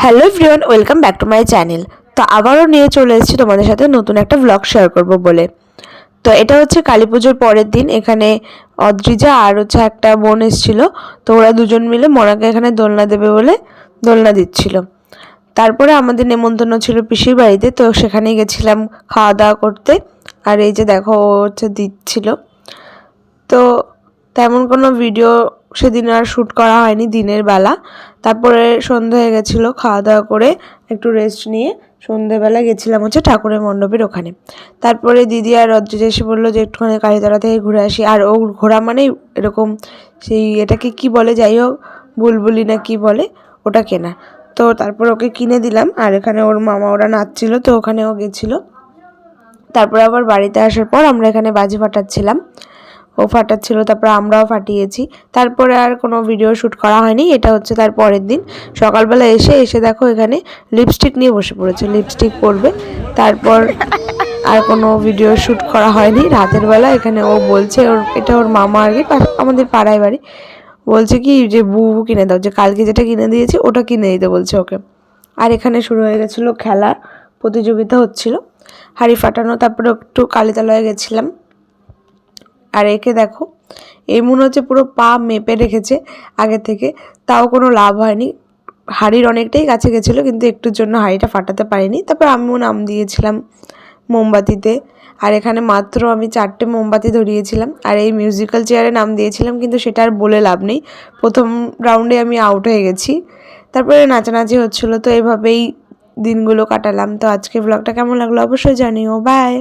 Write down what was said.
Hello everyone, welcome back to my channel. তো আবারও নিয়ে চলে এসেছি তোমাদের সাথে নতুন একটা ব্লগ শেয়ার করব বলে। তো এটা হচ্ছে কালী পুজোর পরের দিন। এখানে অদ্রিজা আর হচ্ছে একটা বোন এসেছিল। তো ওরা দুজন মিলে মনাকে এখানে দোলনা দেবে বলে দোলনা দিচ্ছিল। তারপরে আমাদের নেমন্তন্ন ছিল পিসির বাড়িতে, তো সেখানেই গেছিলাম খাওয়া দাওয়া করতে। আর এই যে দেখো ও হচ্ছে দিচ্ছিল। তো তেমন কোনো ভিডিও সেদিন আর শ্যুট করা হয়নি দিনের বেলা। তারপরে সন্ধে হয়ে গেছিলো, খাওয়া দাওয়া করে একটু রেস্ট নিয়ে সন্ধেবেলা গেছিলাম হচ্ছে ঠাকুরের মণ্ডপের ওখানে। তারপরে দিদি আর রদ্রিজা এসে বললো যে একটুখানি কালীতলা থেকে ঘুরে আসি। আর ও ঘোরা মানেই এরকম সেই এটাকে কি বলে, যাই হোক বুলবুলি না কি বলে ওটা কেনা। তো তারপর ওকে কিনে দিলাম। আর এখানে ওর মামা ওরা নাচছিল, তো ওখানে ও গেছিলো। তারপর আবার বাড়িতে আসার পর আমরা এখানে বাজি ফাটাচ্ছিলাম, ও ফাটাচ্ছিল, তারপর আমরাও ফাটিয়েছি। তারপরে আর কোনো ভিডিও শ্যুট করা হয়নি। এটা হচ্ছে তার পরের দিন সকালবেলা এসে দেখো এখানে লিপস্টিক নিয়ে বসে পড়েছে, লিপস্টিক পরবে। তারপর আর কোনো ভিডিও শ্যুট করা হয়নি। রাতের বেলা এখানে ও বলছে, এটা ওর মামা আর কি, আমাদের পাড়ায় বাড়ি, বলছে কি যে বুবু কিনে দাও, যে কালকে যেটা কিনে দিয়েছে ওটা কিনে দিতে বলছে ওকে। আর এখানে শুরু হয়ে গেছিলো খেলা প্রতিযোগিতা হচ্ছিল, হাঁড়ি ফাটানো। তারপরে একটু কালীতলায় গেছিলাম। আর একে দেখো, এই মনে হচ্ছে পুরো পা মেপে রেখেছে আগে থেকে, তাও কোনো লাভ হয়নি। হাঁড়ির অনেকটাই কাছে গেছিলো, কিন্তু একটুর জন্য হাঁড়িটা ফাটাতে পারিনি। তারপর আমিও নাম দিয়েছিলাম মোমবাতিতে। আর এখানে মাত্র আমি 4টে মোমবাতি ধরিয়েছিলাম, আর এই মিউজিক্যাল চেয়ারে নাম দিয়েছিলাম, কিন্তু সেটা আর বলে লাভ নেই, প্রথম রাউন্ডে আমি আউট হয়ে গেছি। তারপরে নাচানাচি হচ্ছিলো। তো এভাবেই দিনগুলো কাটালাম। তো আজকে ব্লগটা কেমন লাগলো অবশ্যই জানিও। বাই।